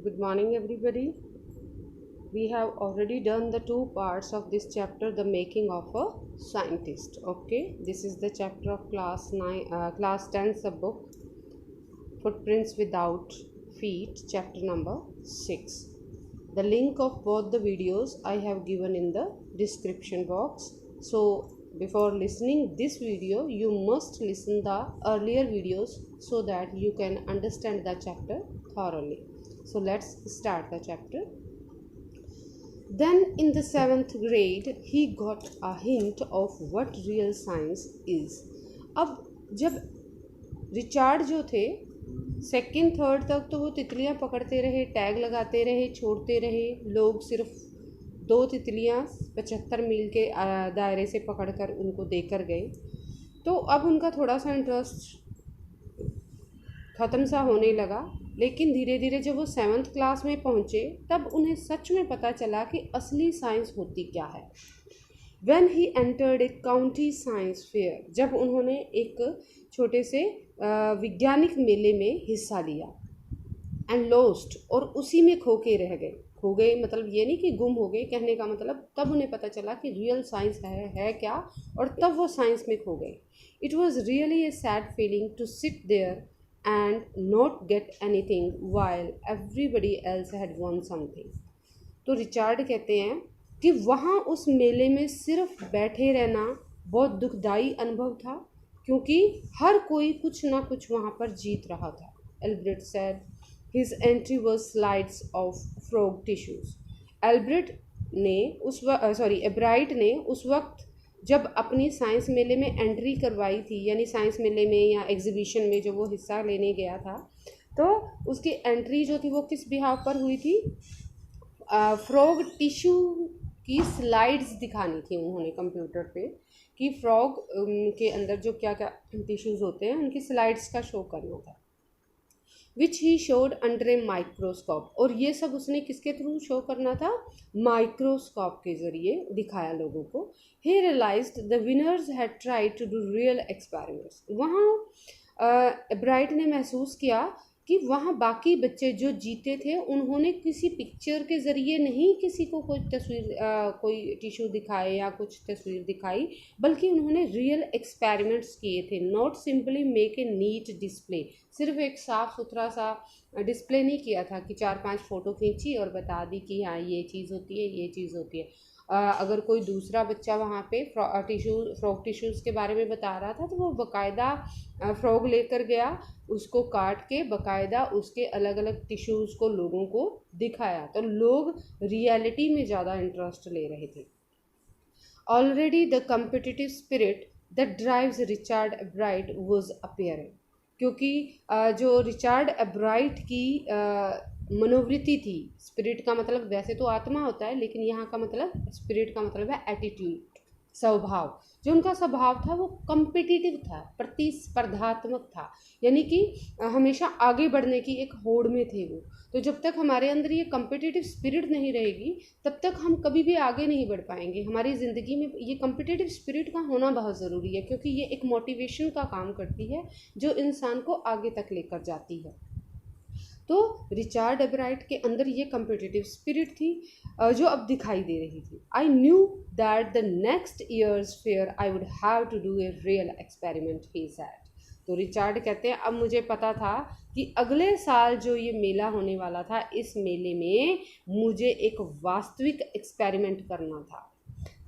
Good morning, everybody. We have already done the two parts of this chapter, the making of a scientist. Okay, this is the chapter of class 10 subbook, Footprints Without Feet, chapter number 6. The link of both the videos I have given in the description box. So before listening this video, you must listen the earlier videos so that you can understand the chapter thoroughly. So let's start the chapter. Then in the 7th grade he got a hint of what real science is. अब जब Richard जो थे second third तक तो वो तितलियां पकड़ते रहे, टैग लगाते रहे, छोड़ते रहे। लोग सिर्फ 2 तितलियां 75 मील के दायरे से पकड़कर उनको देकर गए। तो अब उनका थोड़ा सा इंटरेस्ट ख़त्म सा होने लगा। लेकिन धीरे धीरे जब वो 7th क्लास में पहुँचे तब उन्हें सच में पता चला कि असली साइंस होती क्या है। When he entered a county science fair, जब उन्होंने एक छोटे से वैज्ञानिक मेले में हिस्सा लिया, and lost, और उसी में खो गए मतलब ये नहीं कि गुम हो गए, कहने का मतलब तब उन्हें पता चला कि रियल साइंस है क्या, और तब वो साइंस में खो गए। It was really a sad feeling to sit there and not get anything while everybody else had won something. तो रिचार्ड कहते हैं कि वहाँ उस मेले में सिर्फ बैठे रहना बहुत दुखदाई अनुभव था, क्योंकि हर कोई कुछ ना कुछ वहाँ पर जीत रहा था। एल्ब्रेट said his entry was slides of frog tissues. एब्राइट ने उस वक्त जब अपनी साइंस मेले में एंट्री करवाई थी, यानी साइंस मेले में या एग्जीबिशन में जो वो हिस्सा लेने गया था, तो उसकी एंट्री जो थी वो किस बिहाव पर हुई थी? फ्रॉग टिश्यू की स्लाइड्स दिखानी थी उन्होंने कंप्यूटर पे, कि फ्रॉग के अंदर जो क्या क्या टिश्यूज़ होते हैं उनकी स्लाइड्स का शो करना था। Which he showed under a microscope, और ये सब उसने किसके थ्रू शो करना था? माइक्रोस्कोप के ज़रिए दिखाया लोगों को। He realised the winners had tried to do real experiments. वहाँ ब्राइट ने महसूस किया कि वहाँ बाकी बच्चे जो जीते थे उन्होंने किसी पिक्चर के ज़रिए नहीं किसी को कोई टिश्यू दिखाए या कुछ तस्वीर दिखाई, बल्कि उन्होंने रियल एक्सपेरिमेंट्स किए थे। Not simply make a neat display, सिर्फ एक साफ़ सुथरा सा डिस्प्ले नहीं किया था कि 4-5 फ़ोटो खींची और बता दी कि हाँ ये चीज़ होती है, ये चीज़ होती है। अगर कोई दूसरा बच्चा वहाँ पे फ्रॉग टिश्यूज़ के बारे में बता रहा था तो वो बाकायदा फ्रॉग लेकर गया, उसको काट के बाकायदा उसके अलग अलग टिश्यूज़ को लोगों को दिखाया। तो लोग रियलिटी में ज़्यादा इंटरेस्ट ले रहे थे। Already the competitive spirit that drives Richard एब्राइट was appearing, क्योंकि जो रिचार्ड एब्राइट की मनोवृत्ति थी, स्पिरिट का मतलब वैसे तो आत्मा होता है, लेकिन यहाँ का मतलब स्पिरिट का मतलब है एटीट्यूड, स्वभाव। जो उनका स्वभाव था वो कम्पिटिटिव था, प्रतिस्पर्धात्मक था, यानी कि हमेशा आगे बढ़ने की एक होड़ में थे वो। तो जब तक हमारे अंदर ये कम्पिटिटिव स्पिरिट नहीं रहेगी तब तक हम कभी भी आगे नहीं बढ़ पाएंगे। हमारी ज़िंदगी में ये कम्पिटिटिव स्पिरिट का होना बहुत ज़रूरी है, क्योंकि ये एक मोटिवेशन का काम करती है जो इंसान को आगे तक लेकर जाती है। तो रिचार्ड एब्राइट के अंदर ये कम्पिटिटिव स्पिरिट थी जो अब दिखाई दे रही थी। I knew that the next year's fair I would have to do a real experiment, he said. तो रिचार्ड कहते हैं अब मुझे पता था कि अगले साल जो ये मेला होने वाला था, इस मेले में मुझे एक वास्तविक एक्सपेरिमेंट करना था।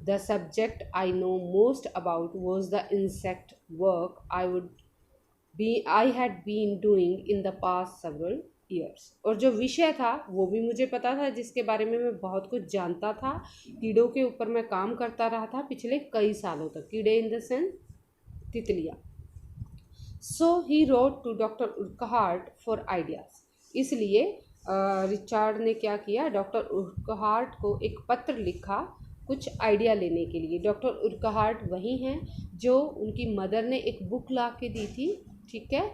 The subject I know most about was the insect work I had been doing in the past several years. और जो विषय था वो भी मुझे पता था, जिसके बारे में मैं बहुत कुछ जानता था। कीड़ों के ऊपर मैं काम करता रहा था पिछले कई सालों तक। कीड़े इन द सेंस तितलियाँ। So he wrote to doctor Urquhart for ideas. इसलिए रिचार्ड ने क्या किया, डॉक्टर उर्कहार्ट को एक पत्र लिखा कुछ आइडिया लेने के लिए। डॉक्टर उर्कहार्ट वही हैं जो उनकी मदर ने एक बुक ला के दी थी, ठीक है,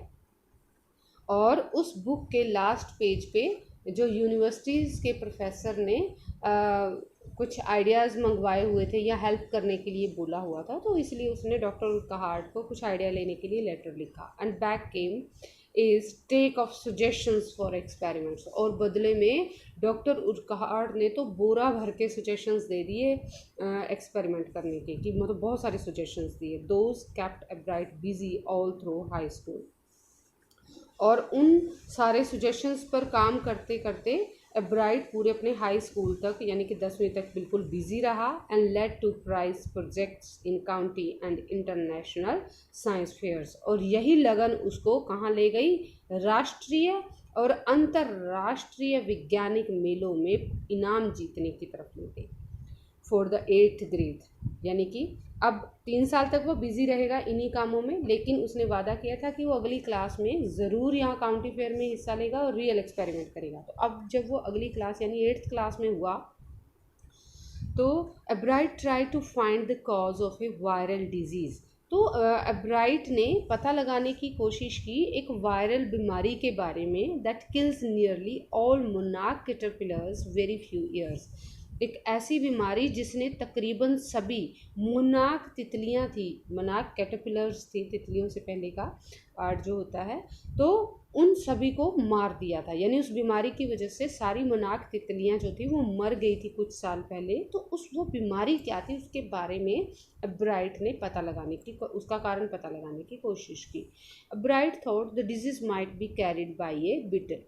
और उस बुक के लास्ट पेज पे जो यूनिवर्सिटीज़ के प्रोफेसर ने कुछ आइडियाज़ मंगवाए हुए थे या हेल्प करने के लिए बोला हुआ था, तो इसलिए उसने डॉक्टर उर्कहार्ट को कुछ आइडिया लेने के लिए लेटर लिखा। And back came is take of suggestions for experiments, और बदले में डॉक्टर उर्कहार्ट ने तो बोरा भर के सजेशंस दे दिए एक्सपेरिमेंट करने के, कि मतलब बहुत सारे सजेशंस दिए। Those kept एब्राइट busy all through high school, और उन सारे सजेशंस पर काम करते करते एब्राइट पूरे अपने हाई स्कूल तक यानी कि 10वीं तक बिल्कुल बिजी रहा, and led to prize projects in county and international science fairs, और यही लगन उसको कहाँ ले गई, राष्ट्रीय और अंतर्राष्ट्रीय वैज्ञानिक मेलों में इनाम जीतने की तरफ ले गई। फॉर द 8th ग्रेड, यानी कि अब 3 साल तक वो बिजी रहेगा इन्हीं कामों में, लेकिन उसने वादा किया था कि वो अगली क्लास में ज़रूर यहाँ काउंटी फेयर में हिस्सा लेगा और रियल एक्सपेरिमेंट करेगा। तो अब जब वो अगली क्लास यानी 8th क्लास में हुआ, तो Ebright try to find the cause of a viral disease. तो एब्राइट ने पता लगाने की कोशिश की एक वायरल बीमारी के बारे में, that kills nearly all monarch caterpillars very few years. एक ऐसी बीमारी जिसने तकरीबन सभी मोनार्क तितलियां थी, मोनार्क कैटरपिलर्स थी तितलियों से पहले का पार्ट जो होता है, तो उन सभी को मार दिया था। यानी उस बीमारी की वजह से सारी मोनार्क तितलियां जो थी वो मर गई थी कुछ साल पहले। तो वो बीमारी क्या थी उसके बारे में एब्राइट ने पता लगाने की, उसका कारण पता लगाने की कोशिश की। Ebright thought the disease might be carried by a beetle.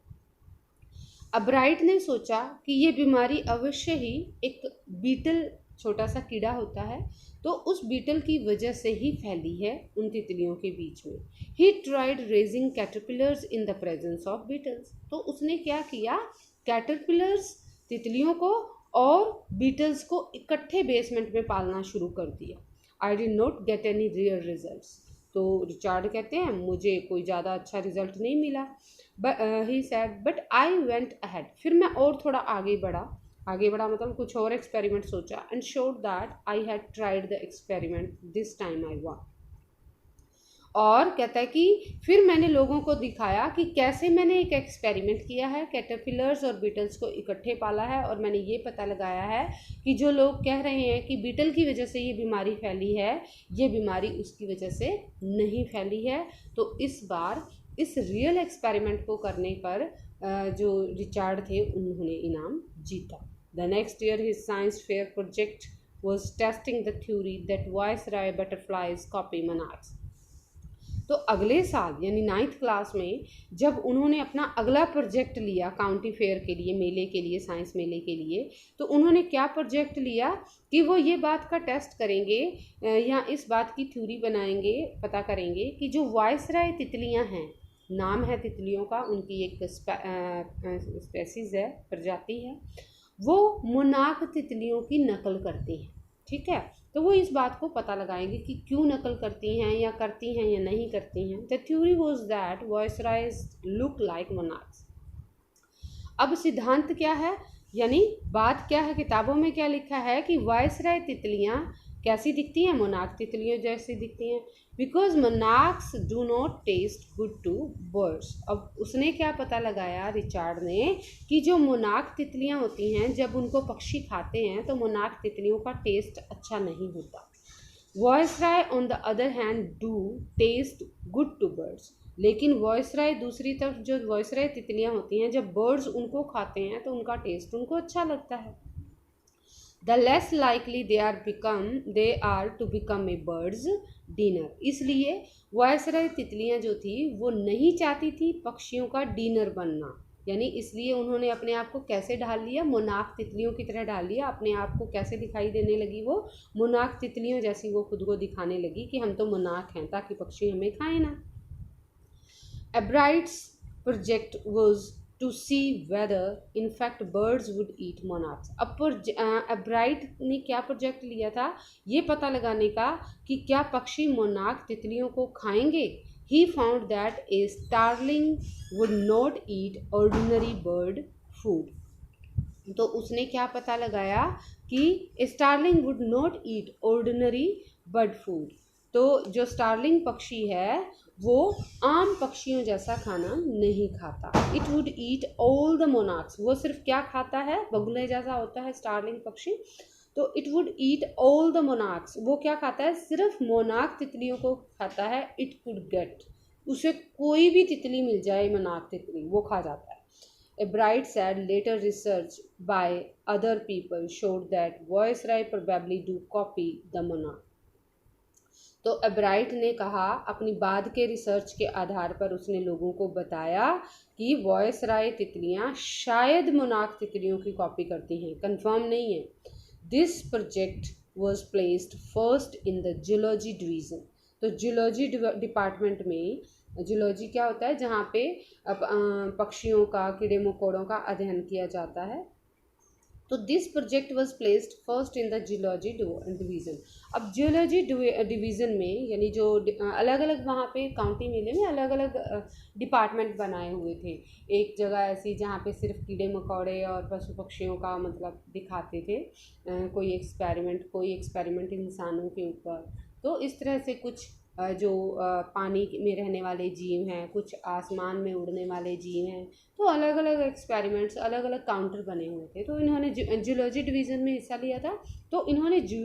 Ebright ने सोचा कि ये बीमारी अवश्य ही एक बीटल, छोटा सा कीड़ा होता है, तो उस बीटल की वजह से ही फैली है उन तितलियों के बीच में। He tried raising caterpillars in the presence of beetles. तो उसने क्या किया, कैटरपिलर्स तितलियों को और बीटल्स को इकट्ठे बेसमेंट में पालना शुरू कर दिया। I did not get any real results. तो रिचार्ड कहते हैं मुझे कोई ज़्यादा अच्छा रिजल्ट नहीं मिला, he said but I went ahead. फिर मैं और थोड़ा आगे बढ़ा मतलब कुछ और एक्सपेरिमेंट सोचा, and showed that I had tried the experiment this time I one. और कहता है कि फिर मैंने लोगों को दिखाया कि कैसे मैंने एक एक्सपेरिमेंट किया है, कैटरपिलर्स और बीटल्स को इकट्ठे पाला है, और मैंने ये पता लगाया है कि जो लोग कह रहे हैं कि बीटल की वजह से ये बीमारी फैली है, ये बीमारी उसकी वजह से नहीं फैली है। तो इस बार इस रियल एक्सपेरिमेंट को करने पर जो रिचार्ड थे उन्होंने इनाम जीता। The next year his science fair project was testing the theory that viceroy butterflies copy monarchs. तो अगले साल यानी 9th क्लास में जब उन्होंने अपना अगला प्रोजेक्ट लिया काउंटी फेयर के लिए, मेले के लिए, साइंस मेले के लिए, तो उन्होंने क्या प्रोजेक्ट लिया कि वो ये बात का टेस्ट करेंगे या इस बात की थ्योरी बनाएंगे, पता करेंगे कि जो वायसराय तितलियां हैं, नाम है तितलियों का, उनकी एक स्पेसीज है, प्रजाति है, वो मोनार्क तितलियों की नकल करती हैं। ठीक है, तो वो इस बात को पता लगाएंगे कि क्यों नकल करती हैं या करती हैं या नहीं करती हैं। The theory was that viceroys look like monarchs. अब सिद्धांत क्या है, यानी बात क्या है, किताबों में क्या लिखा है कि वायसराय तितलियां कैसी दिखती हैं, मोनार्क तितलियों जैसी दिखती हैं, because monarchs do not taste good to birds. अब उसने क्या पता लगाया रिचार्ड ने कि जो मोनार्क तितलियां होती हैं जब उनको पक्षी खाते हैं तो मोनार्क तितलियों का टेस्ट अच्छा नहीं होता। Viceroy on the other hand do taste good to birds. लेकिन वायसराय दूसरी तरफ, जो वायसराय तितलियां होती हैं जब बर्ड्स उनको खाते हैं तो उनका टेस्ट उनको अच्छा लगता है। The less likely they are to become a bird's dinner। इसलिए वायसराय तितलियां जो थी वो नहीं चाहती थी पक्षियों का डिनर बनना, यानी इसलिए उन्होंने अपने आप को कैसे ढाल लिया, मोनार्क तितलियों की तरह ढाल लिया। अपने आप को कैसे दिखाई देने लगी, वो मोनार्क तितलियों जैसी वो खुद को दिखाने लगी कि हम तो मोनार्क हैं, ताकि पक्षी हमें खाएं ना। Ebright's project was to see whether in fact birds would eat monarchs। अब एब्राइट ने क्या प्रोजेक्ट लिया था, ये पता लगाने का कि क्या पक्षी मोनार्क तितलियों को खाएंगे। He found that a starling would not eat ordinary bird food। तो उसने क्या पता लगाया कि starling would not eat ordinary bird food. तो जो स्टारलिंग पक्षी है वो आम पक्षियों जैसा खाना नहीं खाता। It would eat all the monarchs. वो सिर्फ क्या खाता है, बगुले जैसा होता है स्टारलिंग पक्षी, तो it would eat all the monarchs. वो क्या खाता है, सिर्फ मोनार्क तितलियों को खाता है। इट कुड गेट उसे कोई भी तितली मिल जाए, मनाक तितली, वो खा जाता है। A bright said later research by other people showed that Viceroy probably do copy the monarch. तो एब्राइट ने कहा, अपनी बाद के रिसर्च के आधार पर उसने लोगों को बताया कि वॉयसराय तितलियां शायद मोनार्क तितलियों की कॉपी करती हैं, कंफर्म नहीं है। This project was placed first in the zoology division. तो जूलॉजी डिपार्टमेंट में, जूलॉजी क्या होता है, जहाँ पे पक्षियों का, कीड़े मकोड़ों का अध्ययन किया जाता है। तो this project was placed first in the geology division. अब जियोलॉजी डिवीज़न में, यानी जो अलग अलग वहाँ पे काउंटी मेले में अलग अलग डिपार्टमेंट बनाए हुए थे। एक जगह ऐसी जहाँ पे सिर्फ कीड़े मकोड़े और पशु पक्षियों का मतलब दिखाते थे, कोई एक्सपेरिमेंट इंसानों के ऊपर। तो इस तरह से कुछ जो पानी में रहने वाले जीव हैं, कुछ आसमान में उड़ने वाले जीव हैं, तो अलग अलग एक्सपेरिमेंट्स, अलग अलग काउंटर बने हुए थे। तो इन्होंने जूलॉजी डिवीज़न में हिस्सा लिया था। तो इन्होंने